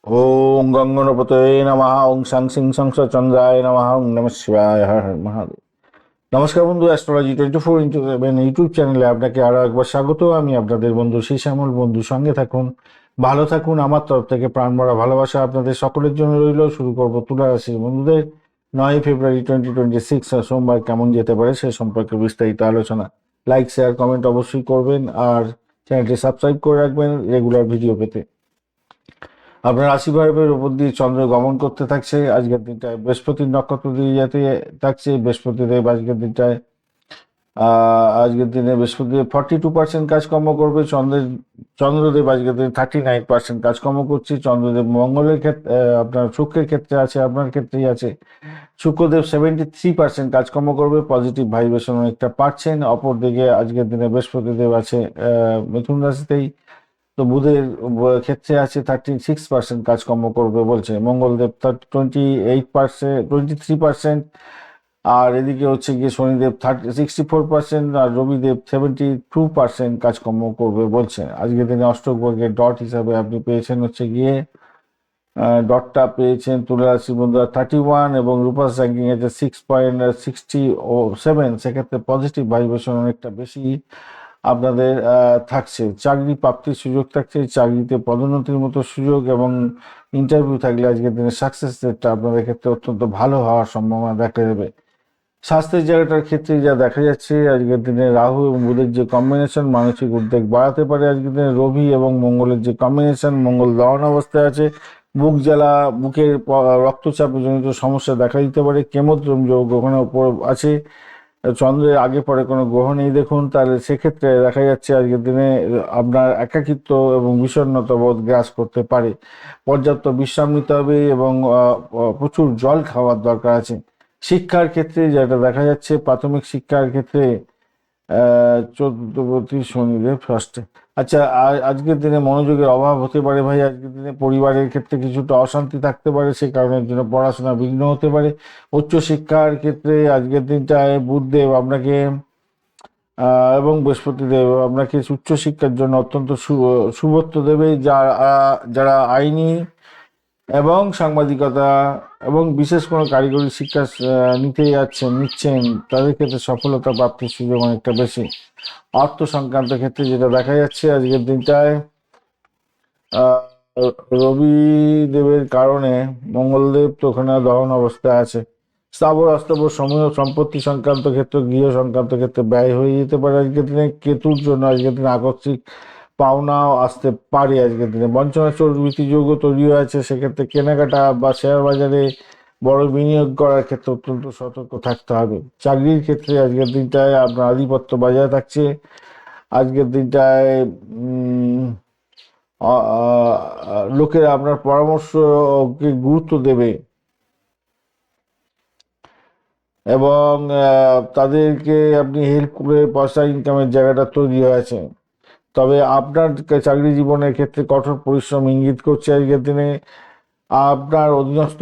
ওম গঙ্গনপতয়ে নমঃ। ওং সাং সিং সংস চন্দ্রায় নমঃ। ওং নমঃ শিবায়। হর হর মহাদেব। নমস্কার বন্ধু, অ্যাস্ট্রোলজি 24x7 ইউটিউব চ্যানেলে আপনাকে আরো একবার স্বাগত। আমি আপনাদের বন্ধু শ্যামল। বন্ধু সঙ্গে থাকুন, ভালো থাকুন। আমার তরফ থেকে প্রাণ ভরা ভালোবাসা আপনাদের সকলের জন্য রইল। শুরু করবো তুলা রাশির বন্ধুদের 9 ফেব্রুয়ারি 2026 সোমবার কেমন যেতে পারে সে সম্পর্কে বিস্তারিত আলোচনা। লাইক, শেয়ার, কমেন্ট অবশ্যই করবেন, আর চ্যানেলটি সাবস্ক্রাইব করে রাখবেন রেগুলার ভিডিও পেতে। আপনার রাশিভাবের উপর দিয়ে চন্দ্র গমন করতে থাকছে। আজকের দিনটায় বৃহস্পতির নক্ষত্র দিয়ে যেতে থাকছে। বৃহস্পতিদেব আজকের দিনে বৃহস্পতিদেব 42% কাজকর্ম করবে। চন্দ্রদেব আজকের দিনে 39% কাজকর্ম করছে। চন্দ্রদেব মঙ্গলের ক্ষেত্রে, আপনার শুক্রের ক্ষেত্রে আছে, আপনার ক্ষেত্রেই আছে। শুক্রদেব 73% কাজকর্ম করবে, পজিটিভ ভাইব্রেশন অনেকটা পাচ্ছেন। অপরদিকে আজকের দিনে বৃহস্পতিদেব আছে মিথুন রাশিতেই। তো বুধের ক্ষেত্রে আছে 36% কাজকর্ম করবে বলছে। মঙ্গলদেব 23%, আর এদিকে হচ্ছে গিয়ে শনিদেব 64%, আর রবিদেব 72% কাজকর্ম করবে বলছে। আজকের দিনে অষ্টক বর্গের ডট হিসাবে আপনি পেয়েছেন হচ্ছে গিয়ে ডটটা পেয়েছেন তুলা রাশি বন্ধুরা 31, এবং রূপাস র্যাঙ্কিং আছে 6.67। সেক্ষেত্রে পজিটিভ ভাইব্রেশন অনেকটা বেশি আপনাদের থাকছে। চাকরি প্রাপ্তির সুযোগ থাকছে, চাকরিতে পদোন্নতির মতো সুযোগ, এবং ইন্টারভিউ থাকলে আজকের দিনে সাকসেস রেটটা আপনাদের ক্ষেত্রে অত্যন্ত ভালো হওয়ার সম্ভাবনা দেখা দেবে। স্বাস্থ্যের জায়গাটার ক্ষেত্রে যা দেখা যাচ্ছে, আজকের দিনে রাহু এবং বুধের যে কম্বিনেশন মানসিক উদ্বেগ বাড়াতে পারে। আজকের দিনে রবি এবং মঙ্গলের যে কম্বিনেশন, মঙ্গল দহন অবস্থায় আছে। বুক জ্বালা, বুকের রক্তচাপ জনিত সমস্যা দেখা দিতে পারে। কেমোদ্রম যোগ ওখানে উপর আছে। চন্দ্রের আগে পরে কোনো গ্রহ নেই দেখুন, তাহলে সেক্ষেত্রে দেখা যাচ্ছে আজকের দিনে আপনার একাকিত্ব এবং বিষণ্ণতা বোধ গ্রাস করতে পারে। পর্যাপ্ত বিশ্রাম নিতে হবে, এবং প্রচুর জল খাওয়ার দরকার আছে। শিক্ষার ক্ষেত্রে যেটা দেখা যাচ্ছে, প্রাথমিক শিক্ষার ক্ষেত্রে 14পতি শনিদেব ষষ্ঠে। আচ্ছা, আজকের দিনে মনোযোগের অভাব হতে পারে ভাই। আজকের দিনে পরিবারের ক্ষেত্রে কিছুটা অশান্তি থাকতে পারে, সে কারণের জন্য পড়াশোনা বিঘ্ন হতে পারে। উচ্চশিক্ষার ক্ষেত্রে আজকের দিনটায় বুধদেব আপনাকে এবং বৃহস্পতিদেব আপনাকে উচ্চশিক্ষার জন্য অত্যন্ত শুভত্ব দেবে। যারা আইনি এবং সাংবাদিকতা এবং বিশেষ কোনো কারিগরি শিক্ষা নিচ্ছেন, তাদের ক্ষেত্রে সফলতা প্রাপ্তির সুযোগ অনেকটা বেশি। অর্থ সংক্রান্ত ক্ষেত্রে যেটা দেখা যাচ্ছে আজকের দিনটায়, আহ, রবি দেবের কারণে মঙ্গলদেব তো ওখানে দহন অবস্থায় আছে। স্থাবর অস্থাবর সময় সম্পত্তি সংক্রান্ত ক্ষেত্রে, গৃহ সংক্রান্ত ক্ষেত্রে ব্যয় হয়ে যেতে পারে আজকের দিনে। কেতুর জন্য আজকের দিনে আকস্মিক পাওনাও আসতে পারে। আজকের দিনে বঞ্চনা চর্বৃত্তি যোগ তৈরি হয়েছে, সেক্ষেত্রে কেনাকাটা বা শেয়ার বাজারে বড় বিনিয়োগ করার ক্ষেত্রে অত্যন্ত সতর্ক থাকতে হবে। চাকরির ক্ষেত্রে আজকের দিনটায় আপনার আধিপত্য বজায় থাকছে। আজকের দিনটায় লোকেরা আপনার পরামর্শকে গুরুত্ব দেবে, এবং তাদেরকে আপনি হেল্প করে পয়সা ইনকামের জায়গাটা তৈরি হয়েছে। তবে আপনার চাকরি জীবনের ক্ষেত্রে কঠোর পরিশ্রম ইঙ্গিত করছে আজকের দিনে। আপনার অধীনস্থ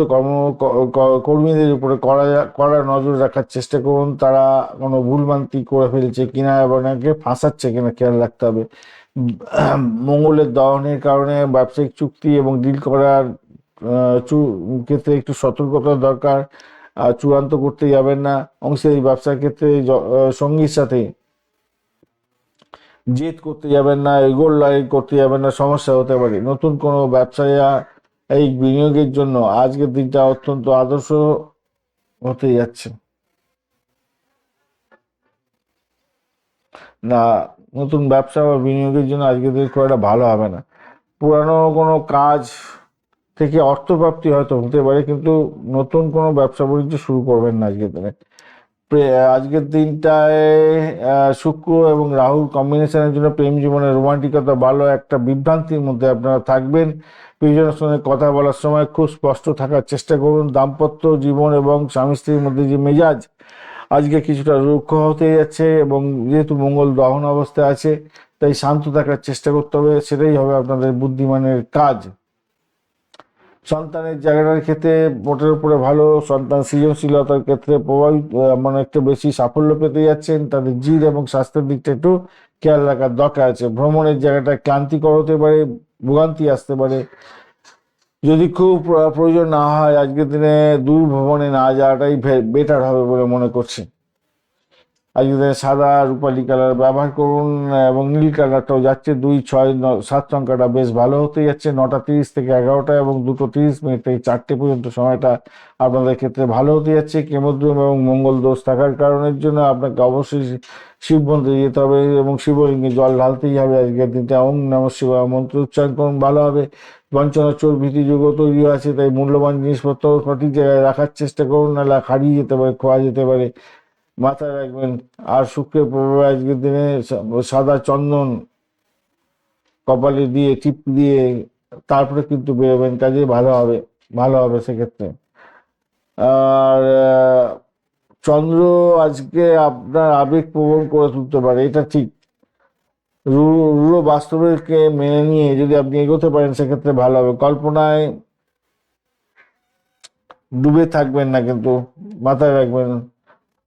কর্মীদের উপরে কড়া নজর রাখার চেষ্টা করুন। তারা কোনো ভুলভ্রান্তি করে ফেলছে কিনা এবং আপনাকে ফাঁসাচ্ছে কিনা খেয়াল রাখতে হবে। মঙ্গলের দহনের কারণে ব্যবসায়িক চুক্তি এবং ডিল করার ক্ষেত্রে একটু সতর্কতা দরকার। চূড়ান্ত করতে যাবেন না। অংশীদারি ব্যবসার ক্ষেত্রে সঙ্গীর সাথে জেদ করতে যাবেন না, এগোর লড়াই করতে যাবেন না, সমস্যা হতে পারে। নতুন কোনো ব্যবসায়ী এই বিনিয়োগের জন্য আজকের দিনটা অত্যন্ত আদর্শ হতে যাচ্ছে না। নতুন ব্যবসা বা বিনিয়োগের জন্য আজকের দিন খুব একটা ভালো হবে না। পুরানো কোনো কাজ থেকে অর্থপ্রাপ্তি হয়তো হতে পারে, কিন্তু নতুন কোনো ব্যবসা বাণিজ্য শুরু করবেন না আজকের দিনে। আজকের দিনটায় শুক্র এবং রাহুর কম্বিনেশনের জন্য প্রেম জীবনে রোমান্টিকতা ভালো। একটা বিভ্রান্তির মধ্যে আপনারা থাকবেন। প্রিয়জনের সঙ্গে কথা বলার সময় খুব স্পষ্ট থাকার চেষ্টা করুন। দাম্পত্য জীবন এবং স্বামী স্ত্রীর মধ্যে যে মেজাজ আজকে কিছুটা রুক্ষ হতে যাচ্ছে, এবং যেহেতু মঙ্গল দহন অবস্থায় আছে, তাই শান্ত থাকার চেষ্টা করতে হবে। সেটাই হবে আপনাদের বুদ্ধিমানের কাজ। সন্তানের জায়গাটার ক্ষেত্রে মোটের উপরে ভালো। সন্তান সৃজনশীলতার ক্ষেত্রে প্রভাবিত, মানে একটু বেশি সাফল্য পেতে যাচ্ছেন। তাদের জিদ এবং স্বাস্থ্যের দিকটা একটু খেয়াল রাখার দরকার আছে। ভ্রমণের জায়গাটা ক্লান্তিকর হতে পারে, ভোগান্তি আসতে পারে। যদি খুব প্রয়োজন না হয় আজকের দিনে দূর ভ্রমণে না যাওয়াটাই বেটার হবে বলে মনে করছি। আজকের দিনে সাদা রূপালি কালার ব্যবহার করুন এবং নীল কালারটাও যাচ্ছে, 2, 6, 7 সংখ্যাটা বেশ ভালো হতে যাচ্ছে। 9টা 30 থেকে 11টা এবং 2:30 থেকে 4টে পর্যন্ত সময়টা আপনাদের ক্ষেত্রে ভালো হতে যাচ্ছে। কেমদ্রম এবং মঙ্গল দোষ থাকার কারণের জন্য আপনাকে অবশ্যই শিব মন্দিরে যেতে হবে এবং শিবলিঙ্গে জল ঢালতেই হবে আজকের দিনটা। ওম নমঃ শিবায় মন্ত্র উচ্চারণ করুন, ভালো হবে। বঞ্চনাচোর ভীতি যুগও তৈরি আছে, তাই মূল্যবান জিনিসপত্র সঠিক জায়গায় রাখার চেষ্টা করুন, নাহলে হারিয়ে যেতে পারে, খোয়া যেতে পারে, মাথায় রাখবেন। আর শুক্রের প্রভাবে আজকের দিনে সাদা চন্দন কপালে দিয়ে টিপ দিয়ে তারপরে কিন্তু বেরোবেন, কাজে ভালো হবে, ভালো হবে সেক্ষেত্রে। আর চন্দ্র আজকে আপনার আবেগ প্রবণ করে তুলতে পারে, এটা ঠিক। রূঢ় বাস্তবকে মেনে নিয়ে যদি আপনি এগোতে পারেন সেক্ষেত্রে ভালো হবে। কল্পনায় ডুবে থাকবেন না, কিন্তু মাথায় রাখবেন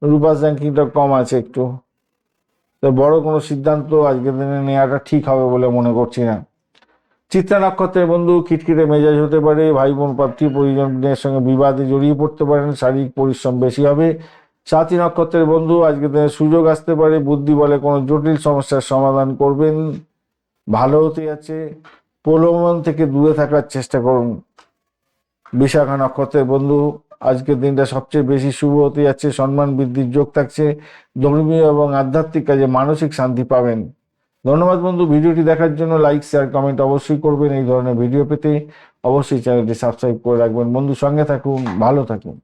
রূপাস র্যাঙ্কিংটা কম আছে একটু, তো বড় কোনো সিদ্ধান্ত আজকের দিনে নেওয়াটা ঠিক হবে বলে মনে করছি না। চিত্রা নক্ষত্রের বন্ধু খিটখিটে মেজাজ হতে পারে, ভাই বোন প্রার্থী পরিজনদের সঙ্গে বিবাদে জড়িয়ে পড়তে পারেন, শারীরিক পরিশ্রম বেশি হবে। সাথী নক্ষত্রের বন্ধু আজকের দিনে সুযোগ আসতে পারে, বুদ্ধি বলে কোনো জটিল সমস্যার সমাধান করবেন, ভালো হতে যাচ্ছে। প্রলোভন থেকে দূরে থাকার চেষ্টা করুন। বিশাখা নক্ষত্রের বন্ধু আজকের দিনটা সবচেয়ে বেশি শুভ হতে যাচ্ছে, সম্মান বৃদ্ধির যোগ থাকছে, ধর্মীয় এবং আধ্যাত্মিক কাজে মানসিক শান্তি পাবেন। ধন্যবাদ বন্ধু, ভিডিওটি দেখার জন্য। লাইক শেয়ার কমেন্ট অবশ্যই করবেন। এই ধরনের ভিডিও পেতে অবশ্যই চ্যানেলটি সাবস্ক্রাইব করে রাখবেন। বন্ধু সঙ্গে থাকুন, ভালো থাকুন।